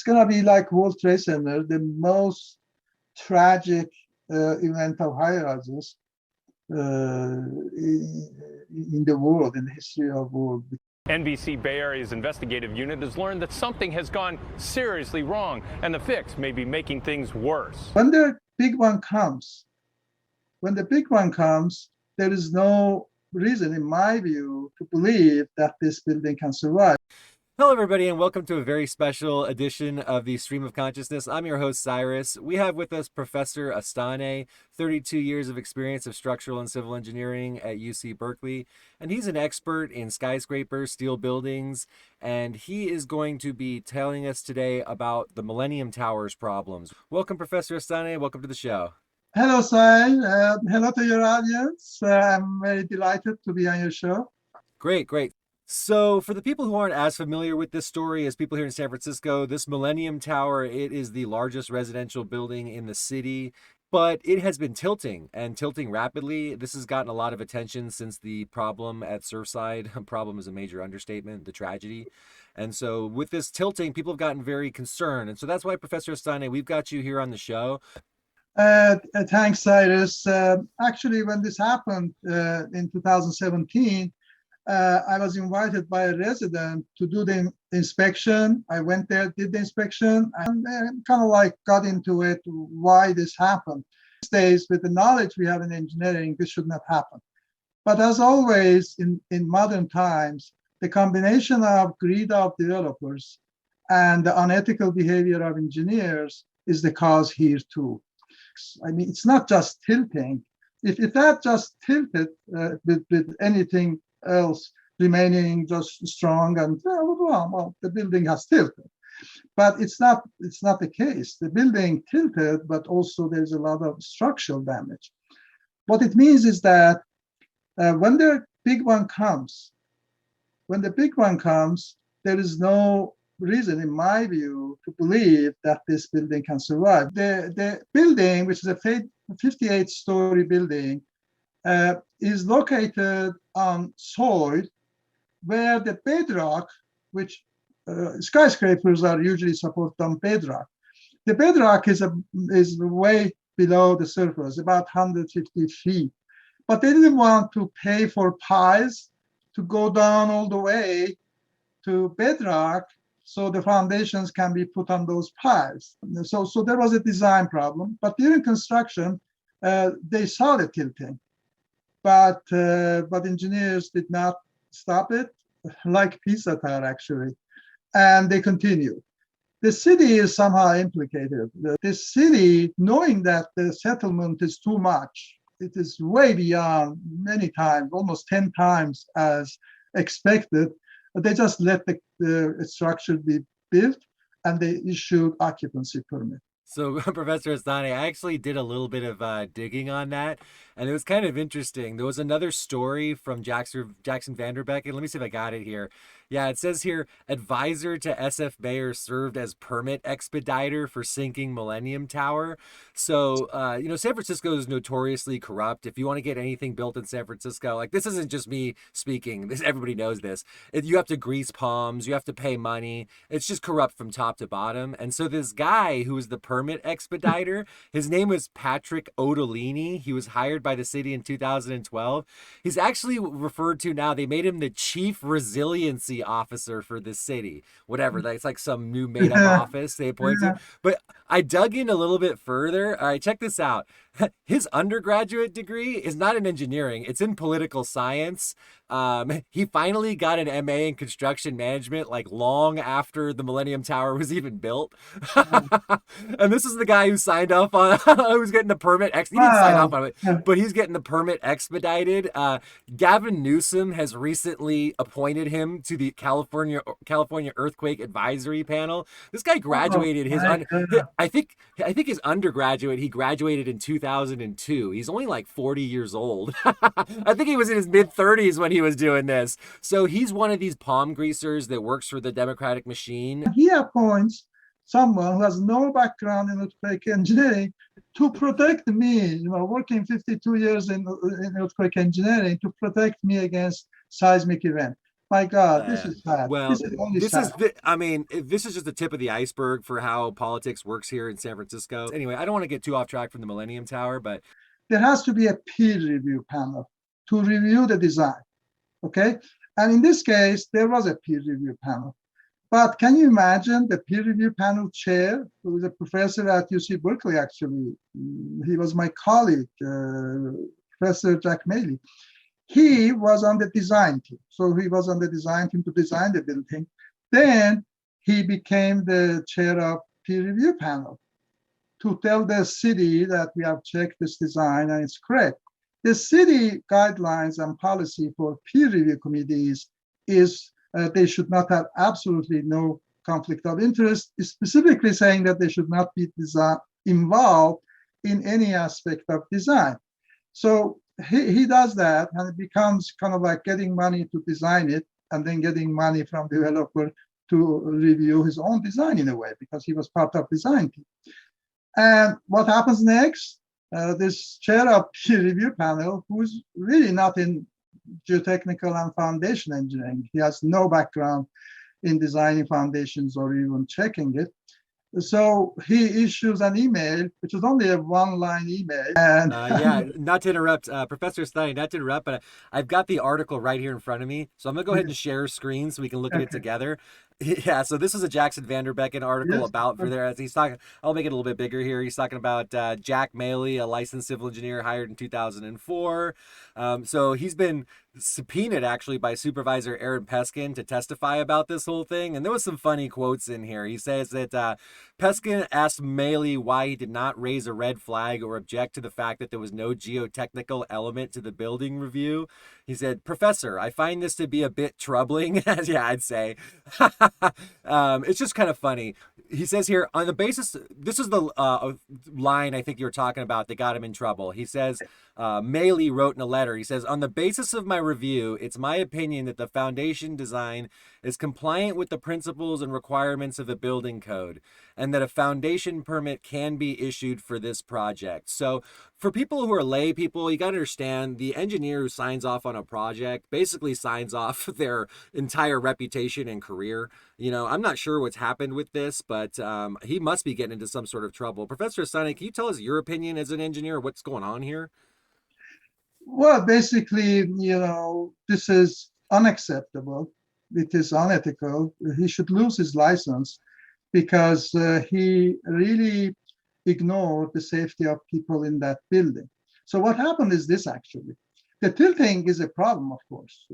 going to be like World Trade Center, the most tragic event of high rises in the world, in the history of the world. NBC Bay Area's investigative unit has learned that something has gone seriously wrong, and the fix may be making things worse. When the big one comes, there is no reason, in my view, to believe that this building can survive. Hello, everybody, and welcome to a very special edition of the Stream of Consciousness. I'm your host, Cyrus. We have with us Professor Astaneh, 32 years of experience of structural and civil engineering at UC Berkeley, and he's an expert in skyscrapers, steel buildings, and he is going to be telling us today about the Millennium Tower's problems. Welcome, Professor Astaneh. Welcome to the show. Hello, Sai. Hello to your audience. I'm very delighted to be on your show. Great. So for the people who aren't as familiar with this story as people here in San Francisco, this Millennium Tower, it is the largest residential building in the city, but it has been tilting rapidly. This has gotten a lot of attention since the problem at Surfside. Problem is a major understatement, the tragedy. And so with this tilting, people have gotten very concerned. And so that's why, Professor Astaneh, we've got you here on the show. Thanks, Cyrus. Actually, when this happened in 2017, I was invited by a resident to do the inspection. I went there, did the inspection, and kind of like got into it, why this happened. These days, with the knowledge we have in engineering, this should not happen. But as always, in modern times, the combination of greed of developers and the unethical behavior of engineers is the cause here too. I mean, it's not just tilting. If that just tilted with anything else remaining just strong and well, the building has tilted, but it's not the case. The building tilted, but also there's a lot of structural damage. What it means is that when the big one comes, there is no reason, in my view, to believe that this building can survive. The building, which is a 58-story building, is located on soil where the bedrock, which skyscrapers are usually supported on bedrock. The bedrock is way below the surface, about 150 feet. But they didn't want to pay for piles to go down all the way to bedrock so the foundations can be put on those piles. So there was a design problem. But during construction, they saw the tilting. But engineers did not stop it, like Pizza Tower actually, and they continued. The city is somehow implicated. The city, knowing that the settlement is too much, it is way beyond many times, almost 10 times as expected, they just let the structure be built and they issued occupancy permit. So, Professor Astaneh, I actually did a little bit of digging on that, and it was kind of interesting. There was another story from Jackson Vanderbeck, and let me see if I got it here. Yeah, it says here, advisor to SF mayor served as permit expediter for sinking Millennium Tower. So, San Francisco is notoriously corrupt. If you want to get anything built in San Francisco, like this isn't just me speaking, everybody knows this. You have to grease palms, you have to pay money. It's just corrupt from top to bottom. And so this guy who was the permit expediter, his name was Patrick Odolini. He was hired by the city in 2012. He's actually referred to now, they made him the chief resiliency officer for this city, whatever. It's like some new made-up office they appointed. But I dug in a little bit further. All right, check this out. His undergraduate degree is not in engineering, it's in political science. He finally got an MA in construction management like long after the Millennium Tower was even built. And this is the guy who signed off on who's getting the permit. He didn't sign off on it, but he's getting the permit expedited. Gavin Newsom has recently appointed him to the California Earthquake Advisory Panel. This guy graduated I think his undergraduate, he graduated in 2002. He's only like 40 years old. I think he was in his mid-30s when he was doing this. So he's one of these palm greasers that works for the Democratic machine. He appoints someone who has no background in earthquake engineering to protect me, working 52 years in earthquake engineering, to protect me against seismic event. My God, this is sad. Well, This is only this sad. is, I mean, this is just the tip of the iceberg for how politics works here in San Francisco. Anyway, I don't want to get too off track from the Millennium Tower, but There has to be a peer review panel to review the design. Okay. And in this case, there was a peer review panel. But can you imagine the peer review panel chair, who was a professor at UC Berkeley, actually? He was my colleague, Professor Jack Maley. He was on the design team. So he was on the design team to design the building. Then he became the chair of peer review panel to tell the city that we have checked this design and it's correct. The city guidelines and policy for peer review committees is they should not have absolutely no conflict of interest, specifically saying that they should not be involved in any aspect of design. So he does that, and it becomes kind of like getting money to design it and then getting money from the developer to review his own design in a way, because he was part of design team. And what happens next? This chair of peer review panel, who's really not in geotechnical and foundation engineering. He has no background in designing foundations or even checking it. So he issues an email, which is only a one-line email. And yeah, not to interrupt, Professor Astaneh, not to interrupt, but I've got the article right here in front of me. So I'm going to go ahead and share screen so we can look at it together. Yeah, so this is a Jackson Vanderbecken article yes, about for there. As he's talking, I'll make it a little bit bigger here. He's talking about Jack Maley, a licensed civil engineer hired in 2004. So he's been subpoenaed actually by Supervisor Aaron Peskin to testify about this whole thing. And there was some funny quotes in here. He says that Peskin asked Maley why he did not raise a red flag or object to the fact that there was no geotechnical element to the building review. He said, "Professor, I find this to be a bit troubling." Yeah, I'd say. It's just kind of funny. He says here, on the basis, this is the line I think you were talking about that got him in trouble. He says, Maley wrote in a letter, he says, "On the basis of my review, it's my opinion that the foundation design is compliant with the principles and requirements of the building code, and that a foundation permit can be issued for this project." So for people who are lay people, you got to understand the engineer who signs off on a project basically signs off their entire reputation and career. You know, I'm not sure what's happened with this, but he must be getting into some sort of trouble. Professor Astaneh, can you tell us your opinion as an engineer? What's going on here? Well, basically, this is unacceptable. It is unethical. He should lose his license because he really ignored the safety of people in that building. So what happened is this, actually. The tilting is a problem, of course.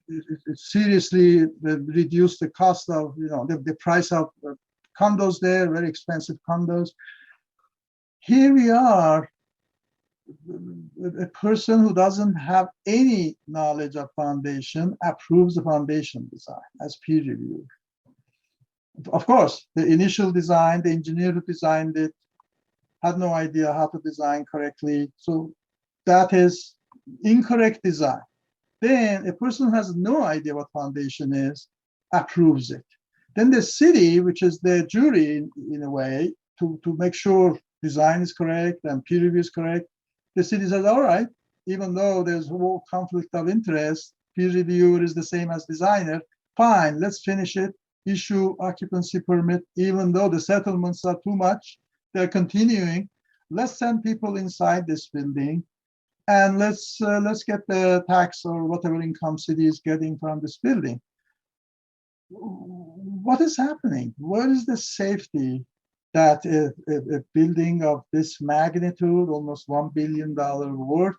It seriously reduced the cost of, the price of condos there, very expensive condos. Here we are, a person who doesn't have any knowledge of foundation approves the foundation design as peer review. Of course, the initial design, the engineer who designed it had no idea how to design correctly. So that is incorrect design. Then a person who has no idea what foundation is approves it. Then the city, which is the jury in a way, to make sure design is correct and peer review is correct, the city says, all right, even though there's no conflict of interest, peer reviewer is the same as designer, fine, let's finish it, issue occupancy permit, even though the settlements are too much, they're continuing. Let's send people inside this building and let's get the tax or whatever income city is getting from this building. What is happening? What is the safety that a building of this magnitude, almost $1 billion worth,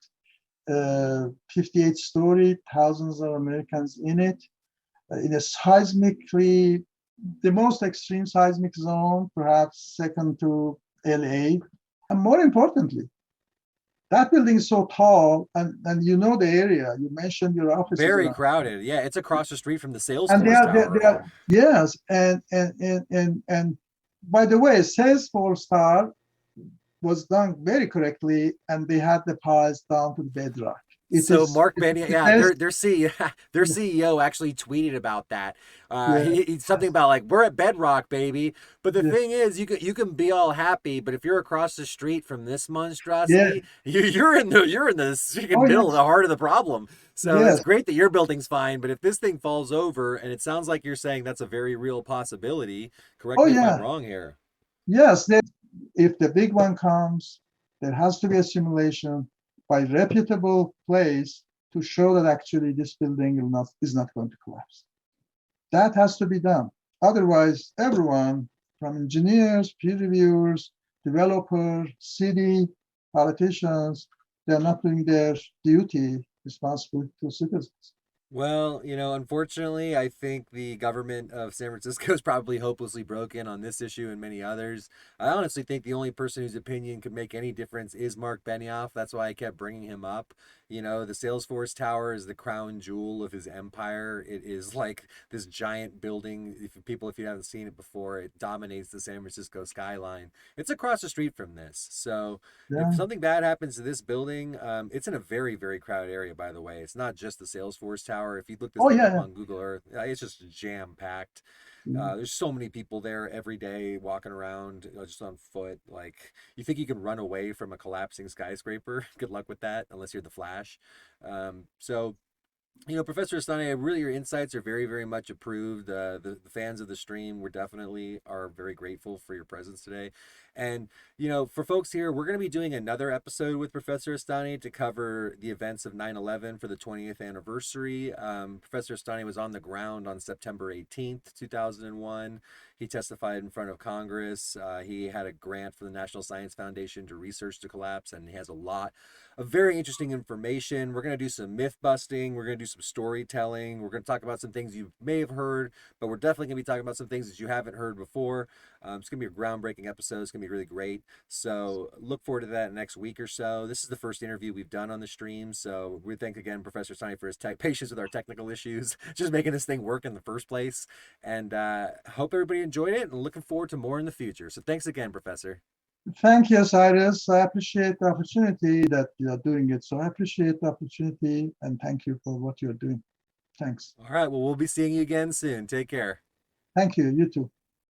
58-story, thousands of Americans in it, in a seismically, the most extreme seismic zone, perhaps second to LA. And more importantly, that building is so tall, and you know the area. You mentioned your office. Very crowded. Yeah, it's across the street from the Salesforce and Tower. They are, yes, and by the way, Salesforce Tower was done very correctly, and they had the piles down to the bedrock. It So is Mark Benioff, the yeah, best. their CEO actually tweeted about that. Yeah, He's something about like we're at Bedrock, baby. But the yeah, thing is, you can be all happy, but if you're across the street from this yeah. monstrosity, you're in the freaking Oh middle of yes, the heart of the problem. So it's yes. great that your building's fine, but if this thing falls over, and it sounds like you're saying that's a very real possibility. Correct Oh me if I'm yeah, wrong here. yes. If the big one comes, there has to be a simulation by reputable place to show that actually this building is not going to collapse. That has to be done. Otherwise, everyone from engineers, peer reviewers, developers, city, politicians, they're not doing their duty responsible to citizens. Well, unfortunately, I think the government of San Francisco is probably hopelessly broken on this issue and many others. I honestly think the only person whose opinion could make any difference is Mark Benioff. That's why I kept bringing him up. The Salesforce Tower is the crown jewel of his empire. It is like this giant building. If you haven't seen it before, it dominates the San Francisco skyline. It's across the street from this. So if Yeah. something bad happens to this building, it's in a very, very crowded area, by the way. It's not just the Salesforce Tower. If you look this Oh thing up yeah. on Google Earth, it's just jam packed. Yeah. There's so many people there every day walking around, just on foot. Like, you think you can run away from a collapsing skyscraper? Good luck with that, unless you're the Flash. So Professor Astaneh, really your insights are very, very much approved. The fans of the stream, we definitely are very grateful for your presence today. And, for folks here, we're going to be doing another episode with Professor Astaneh to cover the events of 9/11 for the 20th anniversary. Professor Astaneh was on the ground on September 18th, 2001. He testified in front of Congress. He had a grant for the National Science Foundation to research the collapse, and he has a lot of very interesting information. We're going to do some myth busting. We're going to do some storytelling. We're going to talk about some things you may have heard, but we're definitely going to be talking about some things that you haven't heard before. It's going to be a groundbreaking episode. It's going to be really great. So look forward to that next week or so. This is the first interview we've done on the stream. So we thank again Professor Astaneh for his patience with our technical issues, just making this thing work in the first place. And hope everybody enjoyed it, and looking forward to more in the future. So thanks again, Professor. Thank you, Cyrus. I appreciate the opportunity that you are doing it. So I appreciate the opportunity and thank you for what you're doing. Thanks. All right. Well, we'll be seeing you again soon. Take care. Thank you. You too.